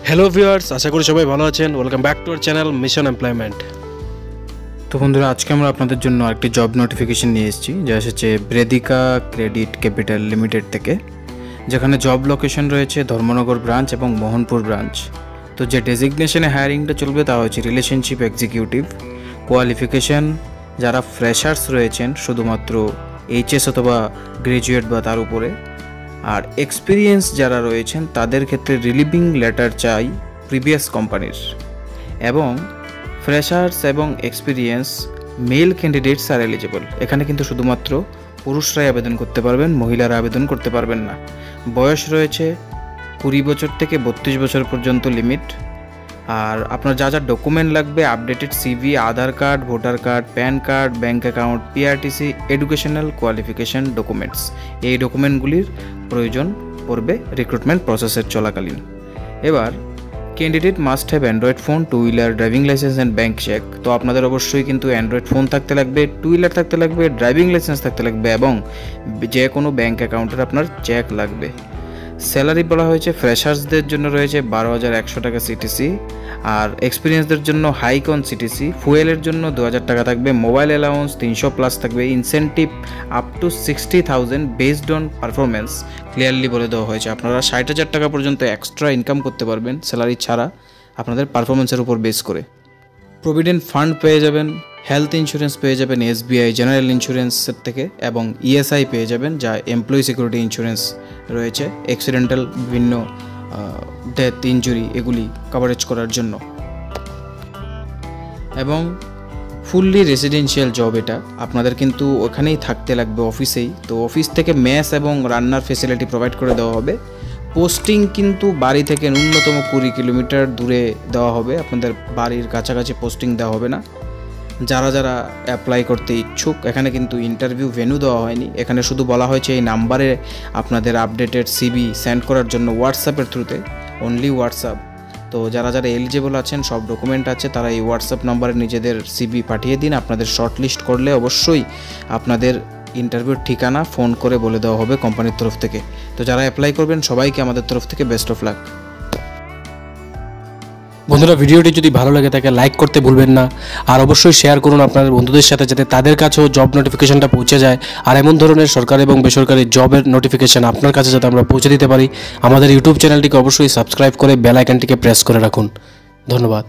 Hello viewers, আশা করি সবাই ভালো আছেন। Welcome back to our channel mission employment. তো বন্ধুরা, আজকে আমরা আপনাদের জন্য একটি জব নোটিফিকেশন নিয়ে এসেছি, যা এসেছে ব্রেদিকা ক্রেডিট ক্যাপিটাল লিমিটেড থেকে, যেখানে জব লোকেশন রয়েছে ধর্মনগর ব্রাঞ্চ এবং মোহনপুর ব্রাঞ্চ। তো যে ডেজিগনেশনে হায়ারিংটা চলবে তা হচ্ছে রিলেশনশিপ এক্সিকিউটিভ। কোয়ালিফিকেশান যারা ফ্রেশার্স রয়েছেন শুধুমাত্র এইচএস অথবা গ্র্যাজুয়েট বা তার উপরে, আর এক্সপিরিয়েন্স যারা রয়েছেন তাদের ক্ষেত্রে রিলিভিং লেটার চাই প্রিভিয়াস কোম্পানির। এবং ফ্রেশার্স এবং experience mail candidates are eligible. এখানে কিন্তু শুধুমাত্র পুরুষরাই আবেদন করতে পারবেন, মহিলারা আবেদন করতে পারবেন না। বয়স রয়েছে 20 বছর থেকে 32 বছর পর্যন্ত লিমিট। আর আপনার যা যা ডকুমেন্ট লাগবে, updated CV, Aadhaar card, voter card, PAN card, bank account, PRTC, educational qualification documents, এই ডকুমেন্টগুলির প্রয়োজন পড়বে রিক্রুটমেন্ট প্রসেসের চলাকালীন। এবার candidate must have Android phone, 2 wheeler, driving licence and bank cheque. তো আপনাদের অবশ্যই কিন্তু অ্যান্ড্রয়েড ফোন থাকতে লাগবে, 2 হুইলার থাকতে লাগবে, ড্রাইভিং লাইসেন্স থাকতে লাগবে এবং যে কোনো ব্যাঙ্ক অ্যাকাউন্টের আপনার চেক লাগবে। স্যালারি বলা হয়েছে ফ্রেশার্সদের জন্য রয়েছে 12,100 টাকা সিটিসি, আর এক্সপিরিয়েন্সদের জন্য হাইকন সিটিসি। ফুয়েলের জন্য 2,000 টাকা থাকবে, মোবাইল অ্যালাউন্স 300+ থাকবে, incentive up to 60,000 based on performance. Clearly বলে দেওয়া হয়েছে আপনারা 60,000 টাকা পর্যন্ত এক্সট্রা ইনকাম করতে পারবেন স্যালারি ছাড়া, আপনাদের পারফরমেন্সের উপর বেস করে। প্রভিডেন্ট ফান্ড পেয়ে যাবেন, হেলথ ইন্স্যুরেন্স পেয়ে যাবেন এসবিআই জেনারেল ইন্স্যুরেন্সের থেকে, এবং ইএসআই পেয়ে যাবেন যা এমপ্লয়ি সিকিউরিটি ইন্স্যুরেন্স রয়েছে অ্যাক্সিডেন্টাল বিভিন্ন ডেথ ইনজুরি এগুলি কভারেজ করার জন্য। এবং ফুললি রেসিডেন্সিয়াল জব এটা, আপনাদের কিন্তু ওখানেই থাকতে লাগবে অফিসেই। তো অফিস থেকে মেস এবং রান্নার ফেসিলিটি প্রোভাইড করে দেওয়া হবে। পোস্টিং কিন্তু বাড়ি থেকে ন্যূনতম 20 কিলোমিটার দূরে দেওয়া হবে, আপনাদের বাড়ির কাছাকাছি পোস্টিং দেওয়া হবে না। যারা যারা অ্যাপ্লাই করতে ইচ্ছুক, এখানে কিন্তু ইন্টারভিউ ভেন্যু দেওয়া হয়নি, এখানে শুধু বলা হয়েছে এই নাম্বারে আপনাদের আপডেটেড সিভি সেন্ড করার জন্য হোয়াটসঅ্যাপের থ্রুতে, অনলি হোয়াটসঅ্যাপ। তো যারা যারা এলিজিবল আছেন, সব ডকুমেন্ট আছে, তারা এই হোয়াটসঅ্যাপ নাম্বারে নিজেদের সিভি পাঠিয়ে দিন। আপনাদের শর্ট লিস্ট করলে অবশ্যই আপনাদের ইন্টারভিউর ঠিকানা ফোন করে বলে দেওয়া হবে কোম্পানির তরফ থেকে। তো যারা অ্যাপ্লাই করবেন সবাইকে আমাদের তরফ থেকে বেস্ট অফ লাক। বন্ধুরা, ভিডিওটি যদি ভালো লাগে থাকে লাইক করতে ভুলবেন না, আর অবশ্যই শেয়ার করুন আপনাদের বন্ধুদের সাথে, যাতে তাদের কাছেও জব নোটিফিকেশনটা পৌঁছে যায়। আর এমন ধরনের সরকারি এবং বেসরকারি জবের নোটিফিকেশন আপনার কাছে যাতে আমরা পৌঁছে দিতে পারি, আমাদের ইউটিউব চ্যানেলটিকে অবশ্যই সাবস্ক্রাইব করে বেল আইকনটিকে প্রেস করে রাখুন। ধন্যবাদ।